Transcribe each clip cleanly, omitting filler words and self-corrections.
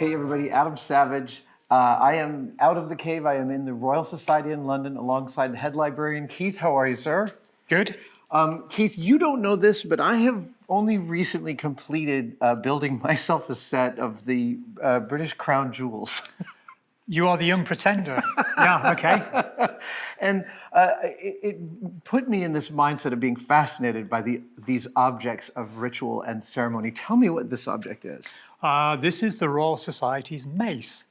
Hey everybody, Adam Savage. I am out of the cave. I am in the Royal Society in London alongside the Head Librarian Keith. How are you, sir? Good. Keith, you don't know this, but I have only recently completed building myself a set of the British Crown jewels. You are the young pretender. Yeah, okay. And it put me in this mindset of being fascinated by these objects of ritual and ceremony. Tell me what this object is. This is the Royal Society's mace.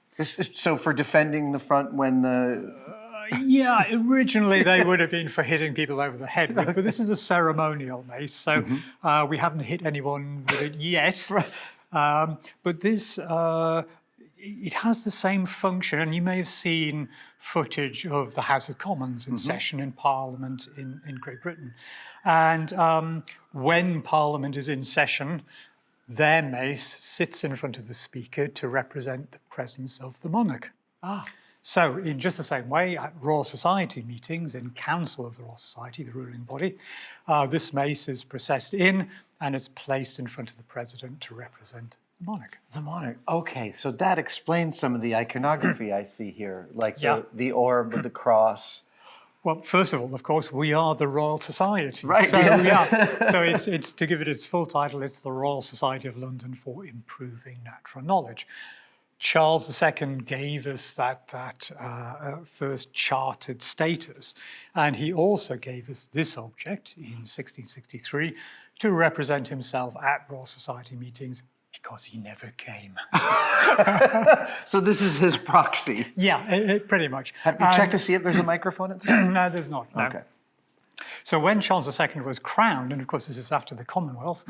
So for defending the front when the... Yeah, originally they would have been for hitting people over the head with, but this is a ceremonial mace, so we haven't hit anyone with it yet. But this, it has the same function, and you may have seen footage of the House of Commons in session in Parliament in Great Britain. And when Parliament is in session, their mace sits in front of the Speaker to represent the presence of the monarch. So in just the same way, at Royal Society meetings, in Council of the Royal Society, the ruling body, this mace is processed in and it's placed in front of the President to represent the monarch. The monarch. Okay, so that explains some of the iconography I see here, like Yeah. the orb with the cross. Well, first of all, of course, we are the Royal Society. Right, So, yeah. So it's to give it its full title, it's the Royal Society of London for Improving Natural Knowledge. Charles II gave us that first chartered status, and he also gave us this object in 1663 to represent himself at Royal Society meetings because he never came. So this is his proxy. Yeah, pretty much. Have you checked to see if there's a microphone inside? No, there's not. No. Okay. So when Charles II was crowned, and of course this is after the Commonwealth,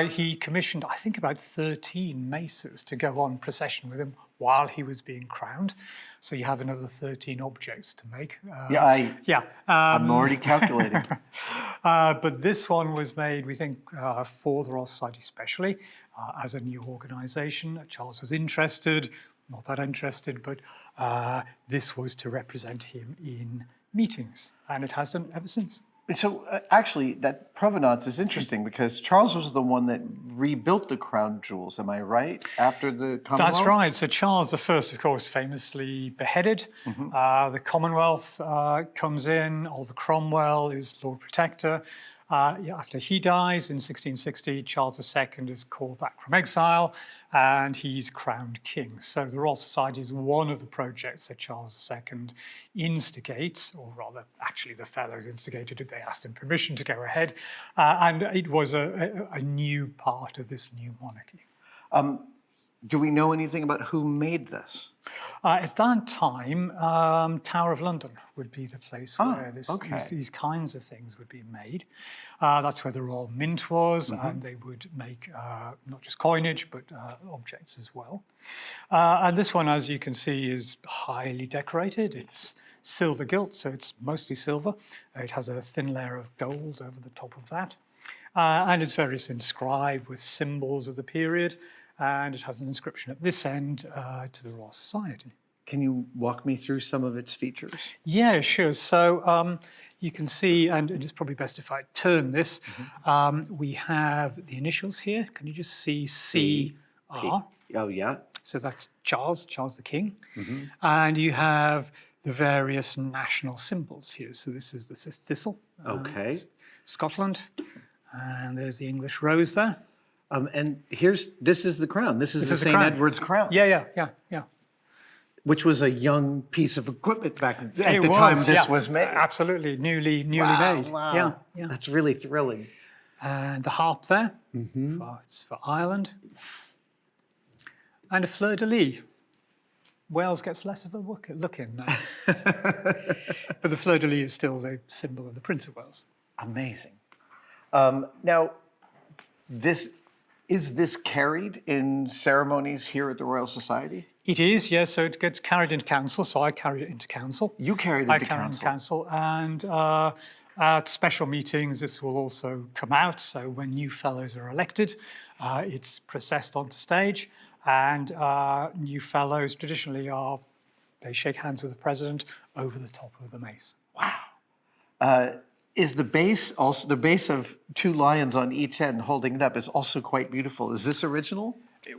he commissioned, I think, about 13 maces to go on procession with him while he was being crowned. So you have another 13 objects to make. I'm already calculating. But this one was made, we think, for the Royal Society specially, as a new organisation. Charles was interested, not that interested, but this was to represent him in meetings, and it has done ever since. So actually, that provenance is interesting because Charles was the one that rebuilt the crown jewels, am I right? After the Commonwealth? That's right. So Charles I, of course, famously beheaded. The Commonwealth comes in. Oliver Cromwell is Lord Protector. After he dies in 1660, Charles II is called back from exile and he's crowned king. So the Royal Society is one of the projects that Charles II instigates, or rather, actually the fellows instigated it. They asked him permission to go ahead. And it was a new part of this new monarchy. Do we know anything about who made this? At that time, Tower of London would be the place where these kinds of things would be made. That's where the Royal Mint was, and they would make not just coinage, but objects as well. And this one, as you can see, is highly decorated. It's silver gilt, so it's mostly silver. It has a thin layer of gold over the top of that. And it's very inscribed with symbols of the period. And it has an inscription at this end to the Royal Society. Can you walk me through some of its features? Yeah, sure. So you can see, and it's probably best if I turn this, we have the initials here. Can you just see C.R.? Oh, yeah. So that's Charles the King. And you have the various national symbols here. So this is the thistle. Okay. Scotland. And there's the English rose there. And this is the crown. This is the St. Edward's crown. Yeah. Which was a young piece of equipment back at the time this was made. Absolutely, newly made. Wow. Yeah. That's really thrilling. And the harp there, it's for Ireland. And a fleur-de-lis. Wales gets less of a look in now. But the fleur-de-lis is still the symbol of the Prince of Wales. Amazing. Now, is this carried in ceremonies here at the Royal Society? It is, yes. So it gets carried into council. So I carried it into council. You carried it into council? I carried it into council. And at special meetings, this will also come out. So when new fellows are elected, it's processed onto stage. And new fellows traditionally they shake hands with the president over the top of the mace. Wow. Is the base also, the base of two lions on each end holding it up is also quite beautiful. Is this original?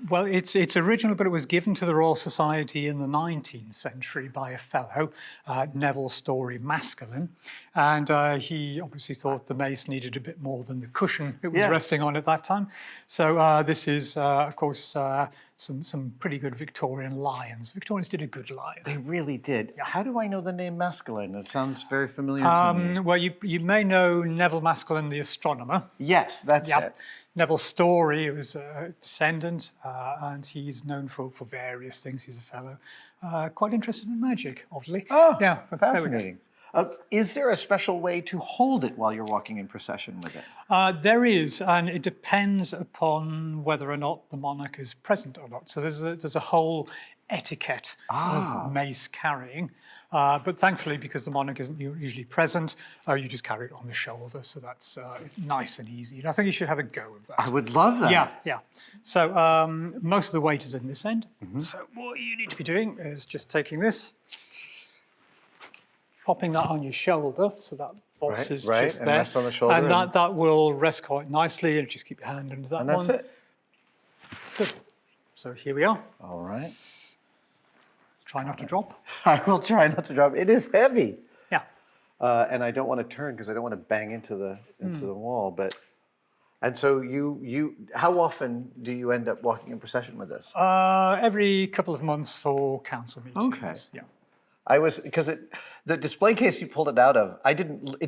Well, it's original, but it was given to the Royal Society in the 19th century by a fellow, Neville Story Maskelyne, and he obviously thought the mace needed a bit more than the cushion it was resting on at that time. So this is, of course, some pretty good Victorian lions. Victorians did a good lion. They really did. How do I know the name Maskelyne? It sounds very familiar to me. Well, you may know Neville Maskelyne, the astronomer. Yes, that's it. Neville Story was a descendant, and he's known for various things. He's a fellow quite interested in magic, oddly. Oh, yeah, fascinating. Is there a special way to hold it while you're walking in procession with it? There is, and it depends upon whether or not the monarch is present or not. So there's a whole etiquette of mace carrying. But thankfully, because the monarch isn't usually present, you just carry it on the shoulder. So that's nice and easy. And I think you should have a go of that. I would love that. Yeah. So most of the weight is in this end. So what you need to be doing is just taking this, popping that on your shoulder, so that boss is just and there. rest on the shoulder. And that will rest quite nicely, and just keep your hand under that And that's it. Good. So here we are. All right. Try not to drop. I will try not to drop. It is heavy. Yeah. And I don't want to turn because I don't want to bang into the wall. But and so you how often do you end up walking in procession with this? Every couple of months for council meetings. Okay. Yeah. I was because the display case you pulled it out of. It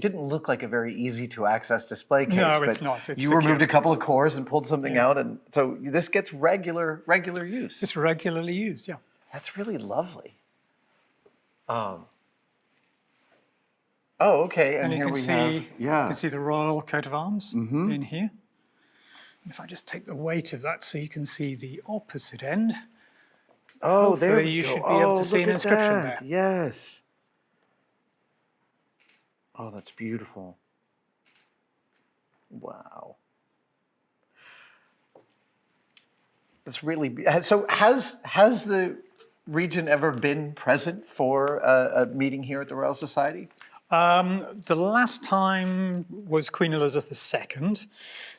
didn't look like a very easy to access display case. No, but it's not. It's you secure. removed a couple of cores and pulled something out, and so this gets regular use. It's regularly used. Yeah. That's really lovely. Oh, okay. And you here can we see, have, you can see the royal coat of arms in here. And if I just take the weight of that, so you can see the opposite end. Oh, there you should be able to see an inscription there. Yes. Oh, that's beautiful. Wow. That's really so. Has the region ever been present for a meeting here at the Royal Society? The last time was Queen Elizabeth II.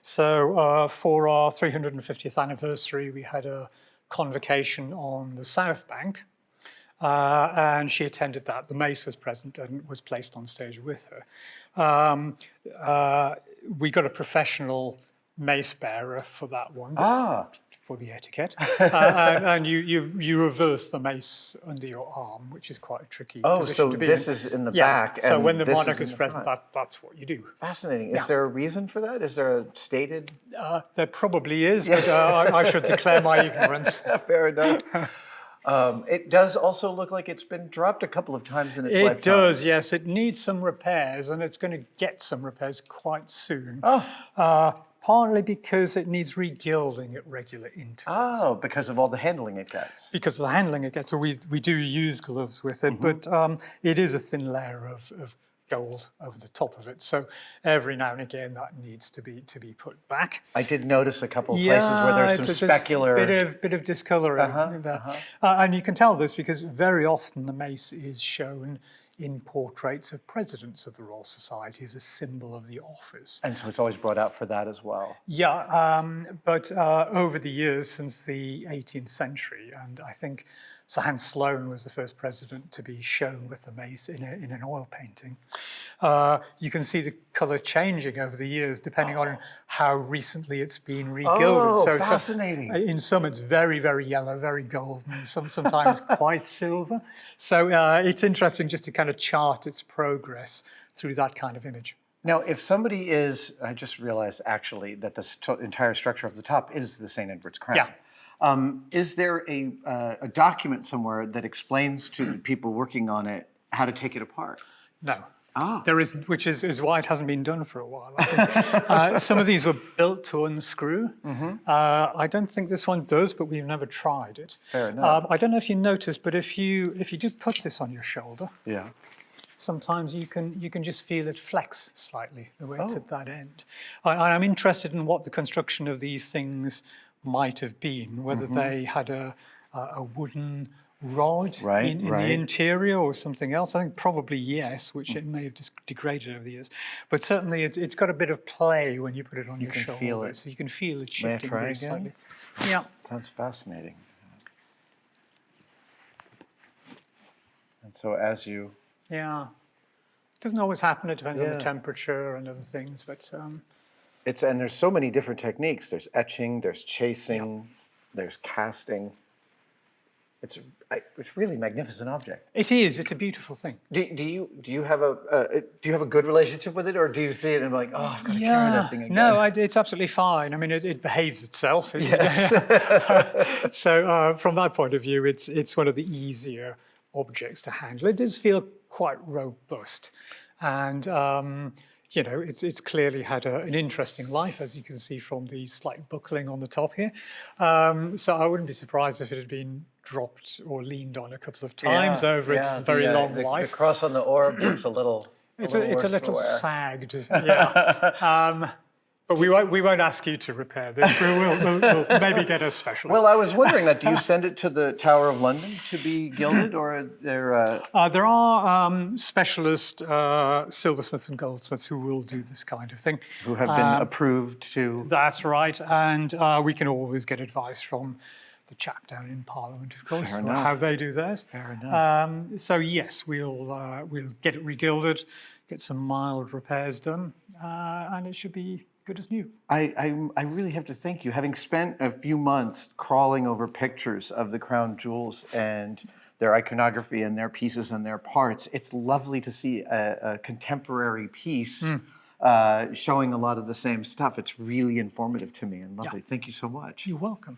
So for our 350th anniversary, we had a convocation on the South Bank, and she attended that. The mace was present and was placed on stage with her. We got a professional mace bearer for that one. For the etiquette. And you reverse the mace under your arm, which is quite a tricky position so to be this in. is in the back. So and when the this monarch is in the present, front. that's what you do. Fascinating. Is there a reason for that? Is there a stated? There probably is, but I should declare my ignorance. Fair enough. It does also look like it's been dropped a couple of times in its lifetime. It does, yes. It needs some repairs, and it's going to get some repairs quite soon. Partly because it needs regilding at regular intervals. Oh, because of all the handling it gets. Because of the handling it gets. So we do use gloves with it, but it is a thin layer of gold over the top of it. So every now and again that needs to be put back. I did notice a couple of places where there's some specular bit of discoloring there. And you can tell this because very often the mace is shown in portraits of presidents of the Royal Society as a symbol of the office. And so it's always brought out for that as well. Yeah, but over the years since the 18th century, and I think Sir Hans Sloane was the first president to be shown with the mace in an oil painting. You can see the colour changing over the years depending on how recently it's been regilded. So fascinating. In some it's very, very yellow, very golden, sometimes quite silver. So it's interesting just to kind of chart its progress through that kind of image. Now, if somebody is, I just realized actually that the entire structure of the top is the St. Edward's crown. Yeah. Is there a document somewhere that explains to the people working on it how to take it apart? No. There isn't, which is why it hasn't been done for a while. I think. Some of these were built to unscrew. I don't think this one does, but we've never tried it. Fair enough. I don't know if you noticed, but if you just put this on your shoulder, sometimes you can just feel it flex slightly the way it's at that end. I'm interested in what the construction of these things might have been, whether they had a wooden rod Right, in right. the interior or something else? I think probably yes, which it may have just degraded over the years. But certainly it's got a bit of play when you put it on your can shoulder. feel it. So you can feel it May I shifting try very again? slightly. Yeah. Sounds fascinating. And so as you... Yeah. It doesn't always happen. It depends on the Yeah. temperature and other things. But And there's so many different techniques. There's etching, there's chasing, there's casting. It's really magnificent object. it is. It's a beautiful thing. Do you have a good relationship with it, or do you see it and be like, oh, I've got to carry that thing again? No, it's absolutely fine. I mean, it behaves itself. Yes. So from that point of view, it's one of the easier objects to handle. It does feel quite robust, and it's clearly had an interesting life, as you can see from the slight buckling on the top here. So I wouldn't be surprised if it had been dropped or leaned on a couple of times over its very long life. The cross on the orb looks a little. It's a little sagged, yeah. But we won't ask you to repair this. We'll maybe get a specialist. Well, I was wondering that. Do you send it to the Tower of London to be gilded, or are there? There are specialist silversmiths and goldsmiths who will do this kind of thing. Who have been approved to? That's right, and we can always get advice from the chap down in Parliament, of course, Fair on enough. how they do theirs. Fair enough. So yes, we'll get it regilded, get some mild repairs done, and it should be good as new. I really have to thank you. Having spent a few months crawling over pictures of the crown jewels and their iconography and their pieces and their parts, it's lovely to see a contemporary piece showing a lot of the same stuff. It's really informative to me and lovely. Thank you so much. You're welcome.